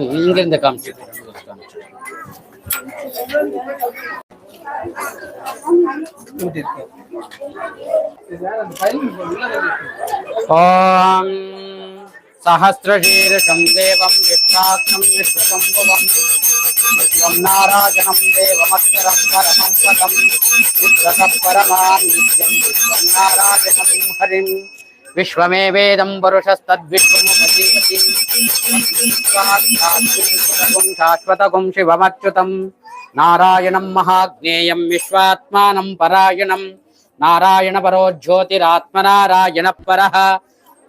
இங்கிருந்து காமிச்சு ஓம் सहस्रशीर्षं देवं विष्णाक्षं विश्वशम्भुवं विश्वं नारायणं देवमक्षरं परमं पदं विश्वतः परमां नित्यं विश्वं नारायणं हरिं विश्वमेवेदं पुरुषस्तद्विश्वमुपजीवति शाश्वतगुं शिवमच्युतं नारायणं महाज्ञेयं विश्वात्मानं परायणं नारायणपरो ज्योतिरात्मनारायणः परः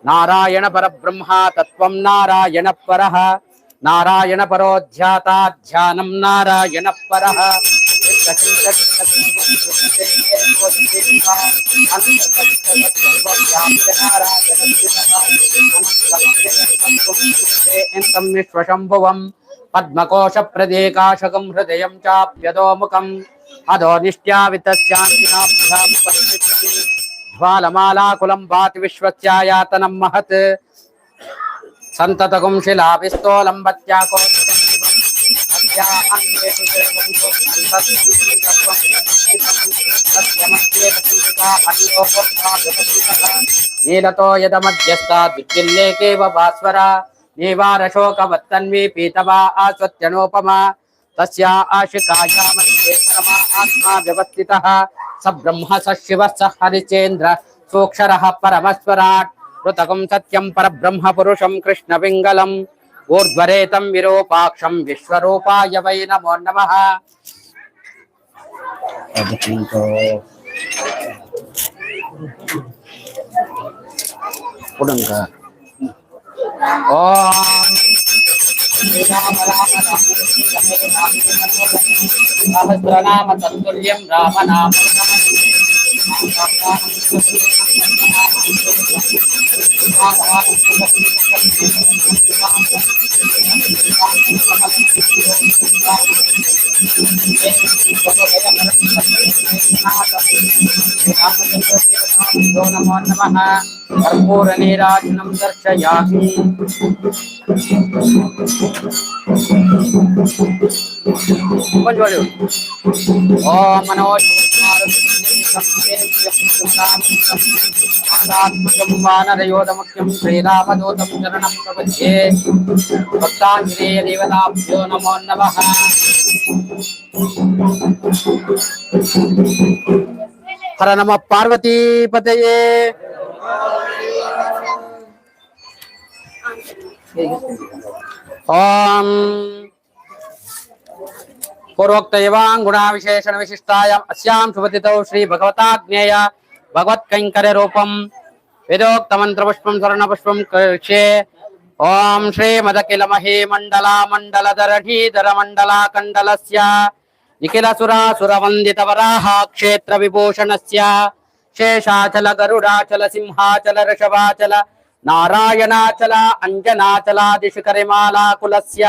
नारायण परब्रह्मा तत्वं नारायण परः नारायण परोध्याता ध्यानं नारायण परः विश्वशम्भुवं पद्मकोश प्रदेकाशकं हृदयं चाप्यदोमुखम् अधो निष्ट्यावितस्यान्तिनाभ्यां परितिष्ठति ज्वालमालाकुलं भाति विश्वस्यायातनं महत् सन्ततगुं शिलाभिस्तोलं बत्याको नीलतो यदमध्यस्था द्विचिल्लेकेव भास्वरा नीवारशोकवत्तन्वी पीतवा आस्वत्यनोपमा तस्या आशिकाया मध्ये परमा आत्मा व्यवस्थितः स ब्रह्म स शिव स हरिचेन्द्र सोक्षरः परमस्वराट् ऋतकं सत्यं परब्रह्म पुरुषं कृष्णपिङ्गलम् ऊर्ध्वरेतं विरूपाक्षं विश्वरूपाय वै नमो नमः। ओम राम राम सहस्रनाम तत्तुल्यं राम नाम नमो नमः। कर्पूर नीराजनं दर्शयामि। ओम मनोजमानरयोधमुख्यं श्रीरामदूतं शरणं प्रपद्ये। भक्ताञ्जलेय देवताभ्यो नमो नमः। हर नमः पार्वतीपतये। ओम पूर्वोक्त एवं गुणा विशेषण विशिष्टायां अस्यां शुभतिथौ श्री भगवताज्ञेय भगवत कैंकर्य रूपम वेदोक्त मंत्र पुष्पम स्वर्ण पुष्पम कृष्ये। ओम श्री मदकिल महे मंडला मंडलधरणीधर मंडला कंडलस्य निखिल सुरासुर वंदित वराह क्षेत्र विभूषणस्य शेषाचल गरुडाचल सिंहाचल ऋषभाचल नारायणाचल अंजनाचलादिशिखरिमाला कुलस्य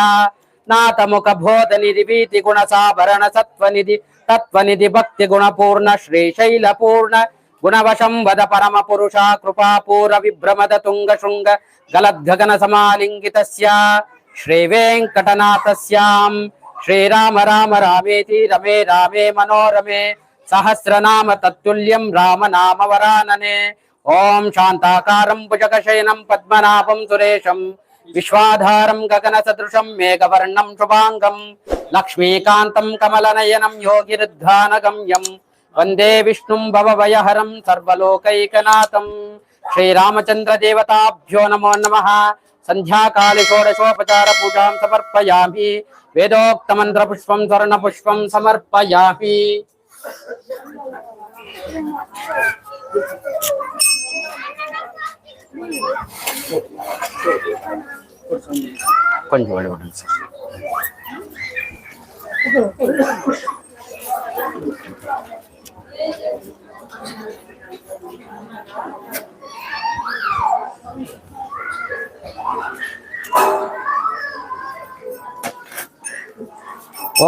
नाथमुख बोधनिधि भीति गुण साभरण सत्वनिधि तत्वनिधि भक्ति गुणपूर्ण श्रीशैलपूर्ण गुणवशं वद परम पुरुषा कृपापूर विभ्रमद तुंग शृंग गलद्गगन समालिंगितस्य श्री वेंकटनाथस्यां श्रीराम राम रामेति रमे रामे मनोरमे सहस्रनाम तत्तुल्यं राम नाम वरानने। ओम शांताकारं भुजगशयनं पद्मनाभं सुरेशं विश्वाधारं गगनसदृशं मेघवर्णं शुभांगं लक्ष्मीकान्तं कमलनयनं योगिरुद्धानगम्यं वन्दे विष्णुं भवभयहरं सर्वलोकैकनाथं। श्रीरामचंद्र देवताभ्यो नमो नमः। संध्याकाले षोडशोपचार पूजां समर्पयामि। वेदोक्त मंत्र पुष्पं स्वर्ण पुष्पं समर्पयामि। కొంచెం వాడండి సార్.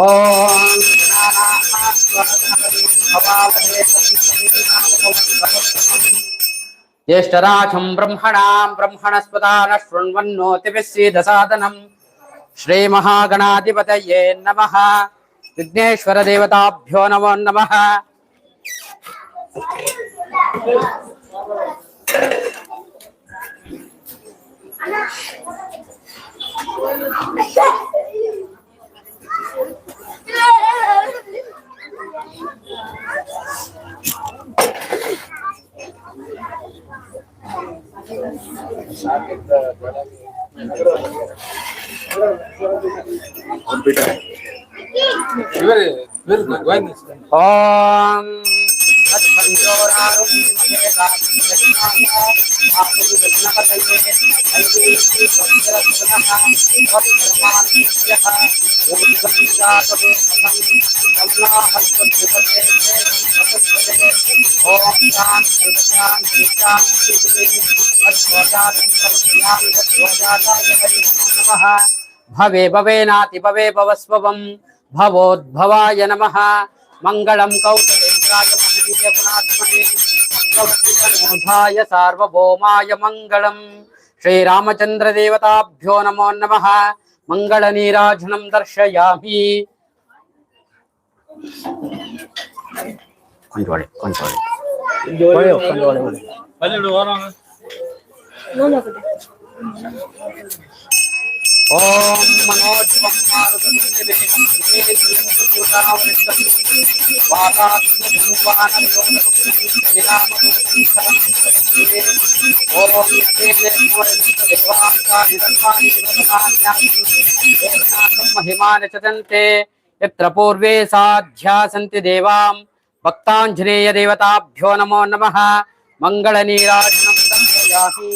ఓం ज्येष्ठराजं ब्रह्मणस्पदान शृण्वन्नोतिभिः श्रीमहागणाधिपतये नमः। विघ्नेश्वर देवताभ्यो नमो नमः। ओम भवे भवेनाति भवे भवस्वं भवोद्भवाय नमः। मंगलम कौशलेन्द्राय महनीय गुणात्मने वक्रतुण्डाय सार्वभौमाय मंगलम। श्री रामचंद्र देवताभ्यो नमो नमः। मंगल नीराजनं दर्शयामि। कंट्रोल ओम मनोजवं मारुततुल्यवेगं महिमान चदन्ते यत्र पूर्वे साध्या सन्ति देवां भक्ताञ्जनेय देवताभ्यो नमो नमः। मंगलनीराजनं दर्शयामि।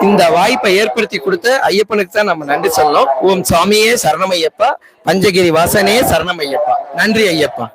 இந்த வாய்ப்பை ஏற்படுத்தி கொடுத்த ஐயப்பனுக்கு தான் நம்ம நன்றி சொல்லணும். ஓம் சாமியே சரணமையப்பா, பஞ்சகிரி வாசனே சரணமையப்பா. நன்றி ஐயப்பா.